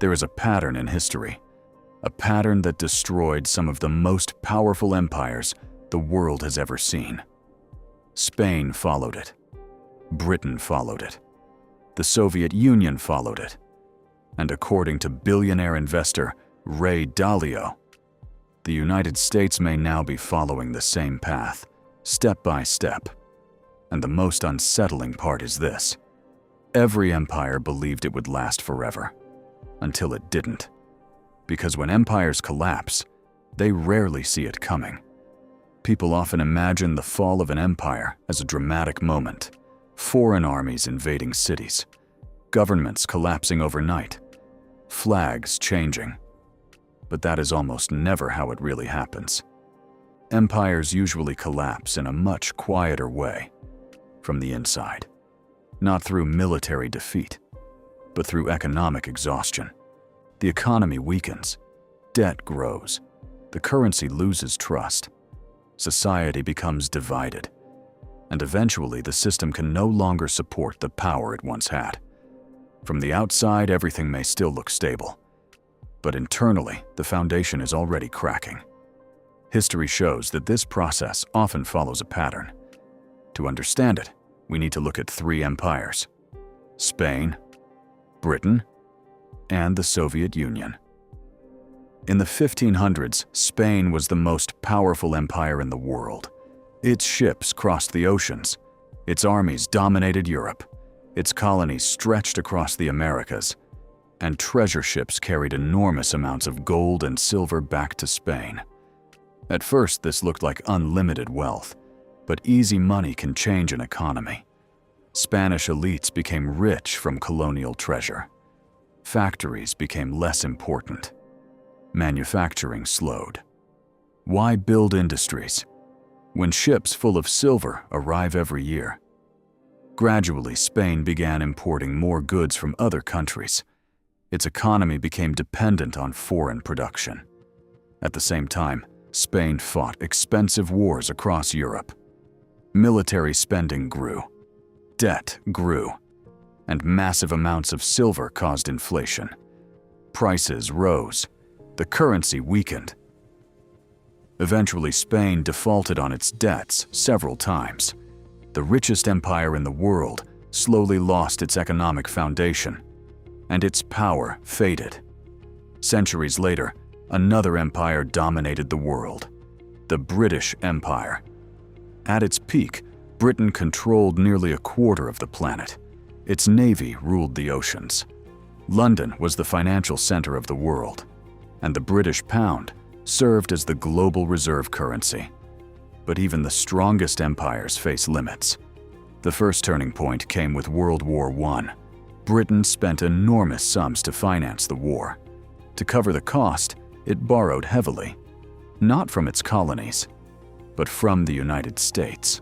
There is a pattern in history, a pattern that destroyed some of the most powerful empires the world has ever seen. Spain followed it. Britain followed it. The Soviet Union followed it. And according to billionaire investor Ray Dalio, the United States may now be following the same path, step by step. And the most unsettling part is this: every empire believed it would last forever, until it didn't. Because when empires collapse, they rarely see it coming. People often imagine the fall of an empire as a dramatic moment: foreign armies invading cities, governments collapsing overnight, flags changing. But that is almost never how it really happens. Empires usually collapse in a much quieter way, from the inside. Not through military defeat, but through economic exhaustion. The economy weakens, debt grows, the currency loses trust, society becomes divided, and eventually the system can no longer support the power it once had. From the outside, everything may still look stable, but internally, the foundation is already cracking. History shows that this process often follows a pattern. To understand it, we need to look at three empires: Spain, Britain, and the Soviet Union. In the 1500s, Spain was the most powerful empire in the world. Its ships crossed the oceans, its armies dominated Europe, its colonies stretched across the Americas, and treasure ships carried enormous amounts of gold and silver back to Spain. At first, this looked like unlimited wealth, but easy money can change an economy. Spanish elites became rich from colonial treasure. Factories became less important. Manufacturing slowed. Why build industries when ships full of silver arrive every year? Gradually, Spain began importing more goods from other countries. Its economy became dependent on foreign production. At the same time, Spain fought expensive wars across Europe. Military spending grew, debt grew, and massive amounts of silver caused inflation. Prices rose, the currency weakened. Eventually, Spain defaulted on its debts several times. The richest empire in the world slowly lost its economic foundation, and its power faded. Centuries later, another empire dominated the world: the British Empire. At its peak, Britain controlled nearly a quarter of the planet. Its navy ruled the oceans. London was the financial center of the world, and the British pound served as the global reserve currency. But even the strongest empires face limits. The first turning point came with World War I. Britain spent enormous sums to finance the war. To cover the cost, it borrowed heavily, not from its colonies, but from the United States.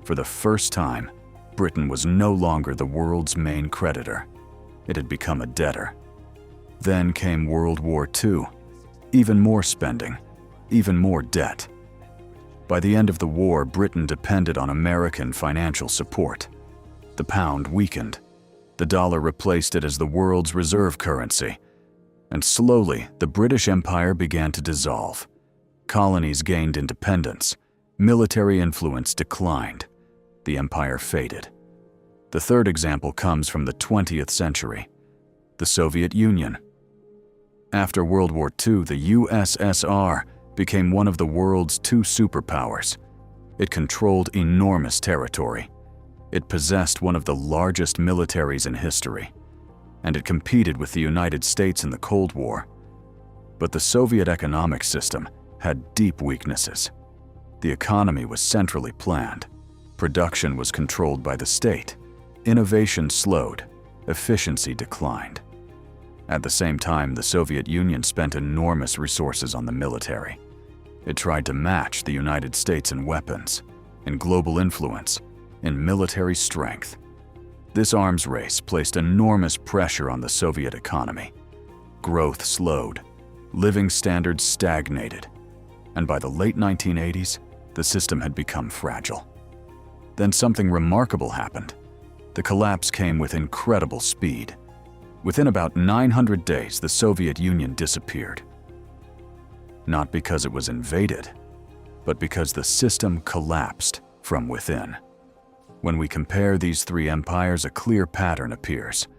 For the first time, Britain was no longer the world's main creditor. It had become a debtor. Then came World War II. Even more spending, even more debt. By the end of the war, Britain depended on American financial support. The pound weakened. The dollar replaced it as the world's reserve currency. And slowly, the British Empire began to dissolve. Colonies gained independence. Military influence declined. The empire faded. The third example comes from the 20th century: the Soviet Union. After World War II, the USSR became one of the world's two superpowers. It controlled enormous territory. It possessed one of the largest militaries in history, and it competed with the United States in the Cold War. But the Soviet economic system had deep weaknesses. The economy was centrally planned. Production was controlled by the state. Innovation slowed. Efficiency declined. At the same time, the Soviet Union spent enormous resources on the military. It tried to match the United States in weapons, in global influence, in military strength. This arms race placed enormous pressure on the Soviet economy. Growth slowed, living standards stagnated, and by the late 1980s, the system had become fragile. Then something remarkable happened. The collapse came with incredible speed. Within about 900 days, the Soviet Union disappeared. Not because it was invaded, but because the system collapsed from within. When we compare these three empires, a clear pattern appears.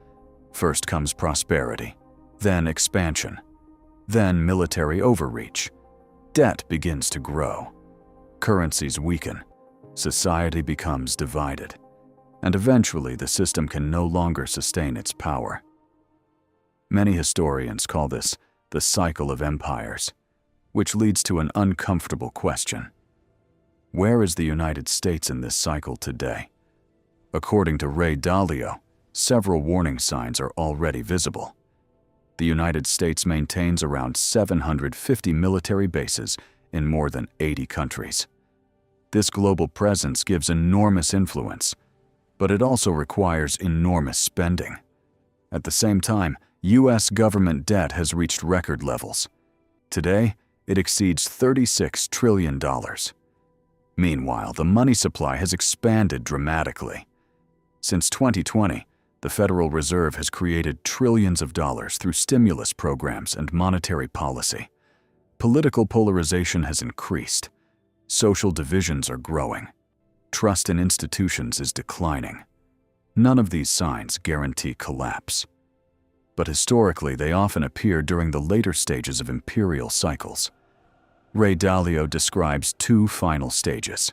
First comes prosperity, then expansion, then military overreach. Debt begins to grow. Currencies weaken. Society becomes divided. And eventually, the system can no longer sustain its power. Many historians call this the cycle of empires, which leads to an uncomfortable question. Where is the United States in this cycle today? According to Ray Dalio, several warning signs are already visible. The United States maintains around 750 military bases in more than 80 countries. This global presence gives enormous influence, but it also requires enormous spending. At the same time, U.S. government debt has reached record levels. Today, it exceeds $36 trillion. Meanwhile, the money supply has expanded dramatically. Since 2020, the Federal Reserve has created trillions of dollars through stimulus programs and monetary policy. Political polarization has increased. Social divisions are growing. Trust in institutions is declining. None of these signs guarantee collapse. But historically, they often appear during the later stages of imperial cycles. Ray Dalio describes two final stages.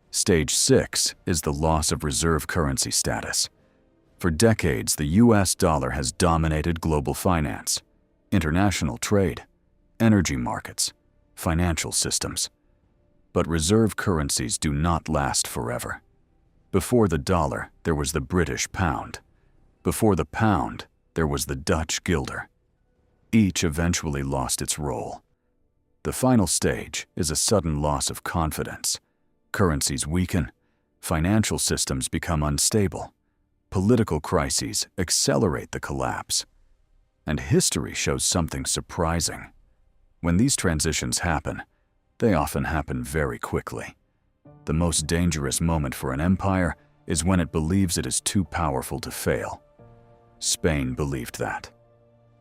Stage 6 is the loss of reserve currency status. For decades, the US dollar has dominated global finance, international trade, energy markets, financial systems. But reserve currencies do not last forever. Before the dollar, there was the British pound. Before the pound, there was the Dutch guilder. Each eventually lost its role. The final stage is a sudden loss of confidence. Currencies weaken, financial systems become unstable, political crises accelerate the collapse. And history shows something surprising. When these transitions happen, they often happen very quickly. The most dangerous moment for an empire is when it believes it is too powerful to fail. Spain believed that.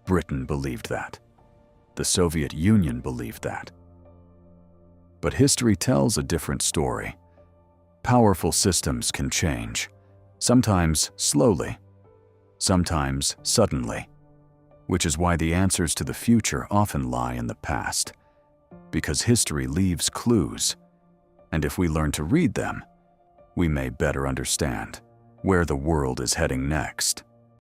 Britain believed that. The Soviet Union believed that. But history tells a different story. Powerful systems can change, sometimes slowly, sometimes suddenly, which is why the answers to the future often lie in the past. Because history leaves clues, and if we learn to read them, we may better understand where the world is heading next.